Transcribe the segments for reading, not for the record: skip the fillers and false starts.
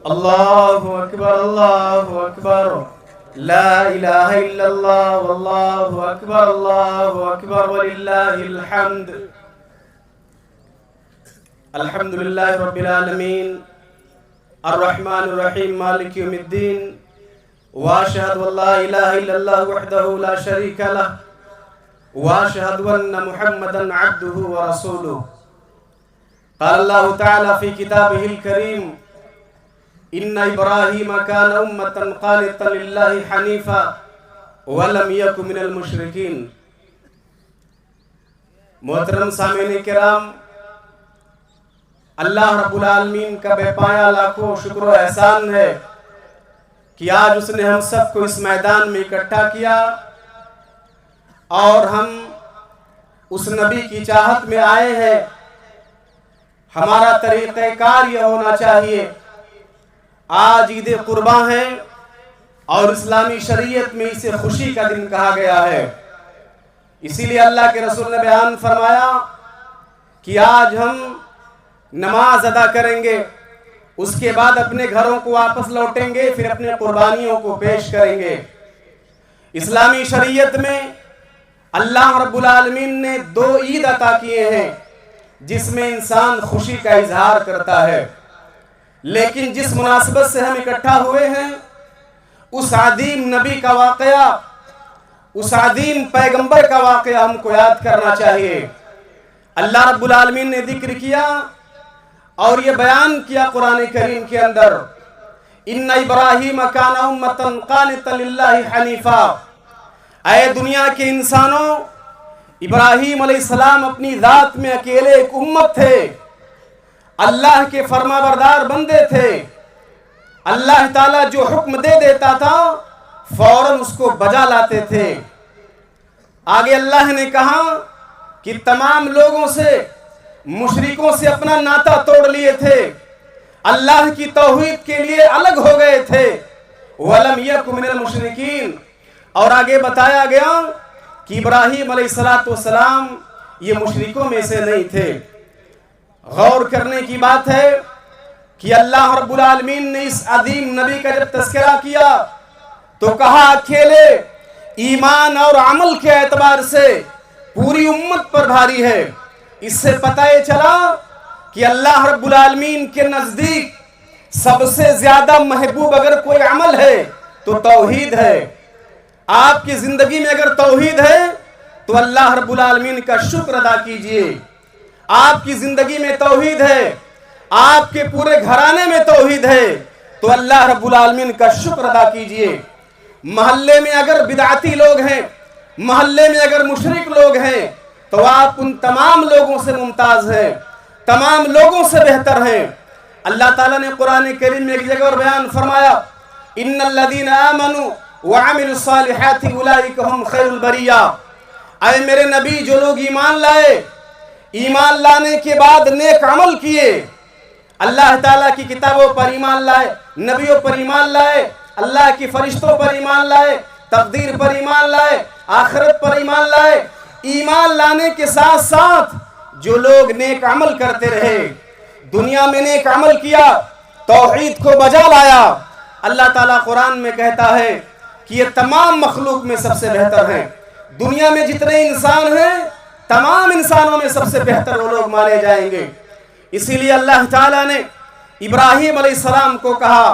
اللہ اکبر اللہ اکبر لا الہ الا اللہ واللہ اکبر اللہ اکبر وللہ الحمد الحمدللہ رب العالمین الرحمن الرحیم مالک یوم الدین واشہد ان لا الہ الا اللہ وحدہ لا شریک لہ واشہد ان محمدا عبدہ ورسولہ قال اللہ تعالی فی کتابہ الکریم ان ابراہیم کان امتا قانتا للہ حنیفا ولم یک من المشرکین۔ محترم سامعین کرام، اللہ رب العالمین کا بے پایا لاکھوں شکر و احسان ہے کہ آج اس نے ہم سب کو اس میدان میں اکٹھا کیا اور ہم اس نبی کی چاہت میں آئے ہیں۔ ہمارا طریقہ کار یہ ہونا چاہیے، آج عید قرباں ہے اور اسلامی شریعت میں اسے خوشی کا دن کہا گیا ہے، اسی لیے اللہ کے رسول نے بیان فرمایا کہ آج ہم نماز ادا کریں گے، اس کے بعد اپنے گھروں کو واپس لوٹیں گے، پھر اپنے قربانیوں کو پیش کریں گے۔ اسلامی شریعت میں اللہ رب العالمین نے 2 عید عطا کیے ہیں جس میں انسان خوشی کا اظہار کرتا ہے، لیکن جس مناسبت سے ہم اکٹھا ہوئے ہیں اس عظیم نبی کا واقعہ، اس عظیم پیغمبر کا واقعہ ہم کو یاد کرنا چاہیے۔ اللہ رب العالمین نے ذکر کیا اور یہ بیان کیا قرآن کریم کے اندر، ان ابراہیم کان امتا قانتا للہ حنیفا۔ اے دنیا کے انسانوں، ابراہیم علیہ السلام اپنی ذات میں اکیلے ایک امت تھے، اللہ کے فرما بردار بندے تھے۔ اللہ تعالیٰ جو حکم دے دیتا تھا فوراً اس کو بجا لاتے تھے۔ آگے اللہ نے کہا کہ تمام لوگوں سے، مشرکوں سے اپنا ناطہ توڑ لیے تھے، اللہ کی توحید کے لیے الگ ہو گئے تھے۔ وَلَمْ يَكُ مِنَ الْمُشْرِكِينَ۔ اور آگے بتایا گیا کہ ابراہیم علیہ السلام یہ مشرکوں میں سے نہیں تھے۔ غور کرنے کی بات ہے کہ اللہ رب العالمین نے اس عظیم نبی کا جب تذکرہ کیا تو کہا اکیلے ایمان اور عمل کے اعتبار سے پوری امت پر بھاری ہے۔ اس سے پتہ یہ چلا کہ اللہ رب العالمین کے نزدیک سب سے زیادہ محبوب اگر کوئی عمل ہے تو توحید ہے۔ آپ کی زندگی میں اگر توحید ہے تو اللہ رب العالمین کا شکر ادا کیجئے۔ آپ کی زندگی میں توحید ہے، آپ کے پورے گھرانے میں توحید ہے تو اللہ رب العالمین کا شکر ادا کیجئے۔ محلے میں اگر بدعتی لوگ ہیں، محلے میں اگر مشرک لوگ ہیں تو آپ ان تمام لوگوں سے ممتاز ہیں، تمام لوگوں سے بہتر ہیں۔ اللہ تعالیٰ نے قرآن کریم میں ایک جگہ اور بیان فرمایا، ان الذین آمنوا وعملوا الصالحات اولئک هم خیر البریہ۔ اے میرے نبی، جو لوگ ایمان لائے، ایمان لانے کے بعد نیک عمل کیے، اللہ تعالیٰ کی کتابوں پر ایمان لائے، نبیوں پر ایمان لائے، اللہ کی فرشتوں پر ایمان لائے، تقدیر پر ایمان لائے، آخرت پر ایمان لائے، ایمان لانے کے ساتھ ساتھ جو لوگ نیک عمل کرتے رہے، دنیا میں نیک عمل کیا، توحید کو بجا لایا، اللہ تعالیٰ قرآن میں کہتا ہے کہ یہ تمام مخلوق میں سب سے بہتر ہیں۔ دنیا میں جتنے انسان ہیں تمام انسانوں میں سب سے بہتر وہ لوگ مانے جائیں گے۔ اسی لیے اللہ تعالیٰ نے ابراہیم علیہ السلام کو کہا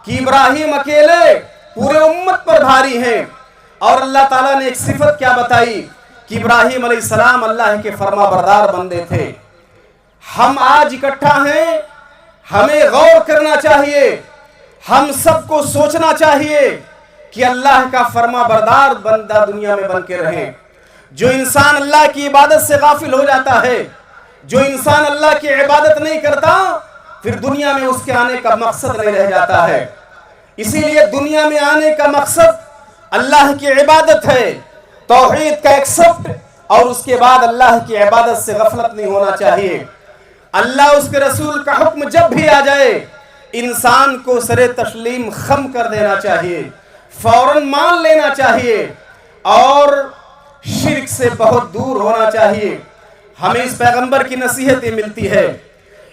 کہ ابراہیم اکیلے پورے امت پر بھاری ہیں، اور اللہ تعالیٰ نے ایک صفت کیا بتائی کہ ابراہیم علیہ السلام اللہ کے فرما بردار بندے تھے۔ ہم آج اکٹھا ہیں، ہمیں غور کرنا چاہیے، ہم سب کو سوچنا چاہیے کہ اللہ کا فرما بردار بندہ دنیا میں بن کے رہیں۔ جو انسان اللہ کی عبادت سے غافل ہو جاتا ہے، جو انسان اللہ کی عبادت نہیں کرتا، پھر دنیا میں اس کے آنے کا مقصد نہیں رہ جاتا ہے۔ اسی لیے دنیا میں آنے کا مقصد اللہ کی عبادت ہے، توحید کا ایکسپٹ، اور اس کے بعد اللہ کی عبادت سے غفلت نہیں ہونا چاہیے۔ اللہ اس کے رسول کا حکم جب بھی آ جائے انسان کو سر تسلیم خم کر دینا چاہیے، فوراً مان لینا چاہیے اور شرک سے بہت دور ہونا چاہیے۔ ہمیں اس پیغمبر کی نصیحتیں ملتی ہے،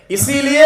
اسی لیے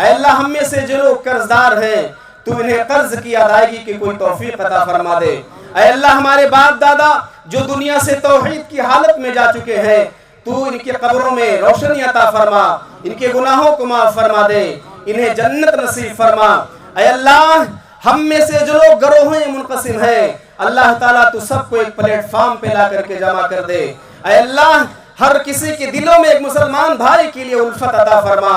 اے اللہ ہم میں سے جو لوگ قرضدار ہیں تو انہیں قرض کی ادائیگی کی کوئی توفیق عطا فرما دے۔ اے اللہ ہمارے باپ دادا جو دنیا سے توحید کی حالت میں جا چکے ہیں تو ان کی قبروں میں روشنی عطا فرما، ان کے گناہوں کو معاف فرما دے، انہیں جنت نصیب فرما۔ اے اللہ ہم میں سے جو لوگ گروہیں منقسم ہیں اللہ تعالیٰ تو سب کو ایک پلیٹ فارم پہ لا کر کے جمع کر دے۔ اے اللہ ہر کسی کے دلوں میں ایک مسلمان بھائی کے لیے الفت عطا فرما۔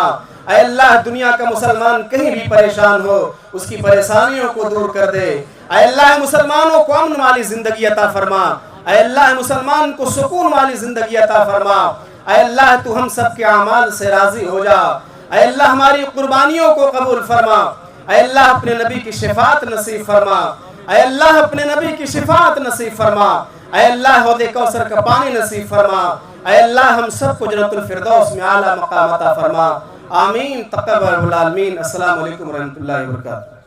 اے اللہ دنیا کا مسلمان کہیں بھی پریشان ہو اس کی پریشانیوں کو دور کر دے۔ اے اللہ مسلمانوں کو امن والی زندگی عطا فرما۔ اے اللہ مسلمان کو سکون والی زندگی عطا فرما۔ اے اللہ تو ہم سب کے اعمال سے راضی ہو جا۔ اے اللہ ہماری قربانیوں کو قبول فرما۔ اے اللہ اپنے نبی کی شفاعت نصیب فرما۔ اے اللہ اپنے نبی کی شفاعت نصیب فرما۔ اے اللہ حوض کوثر کا پانی نصیب فرما۔ اے اللہ ہم سب کو جنت الفردوس میں اعلیٰ مقام عطا فرما۔ آمین تقبل العالمین۔ السلام علیکم ورحمۃ اللہ وبرکاتہ۔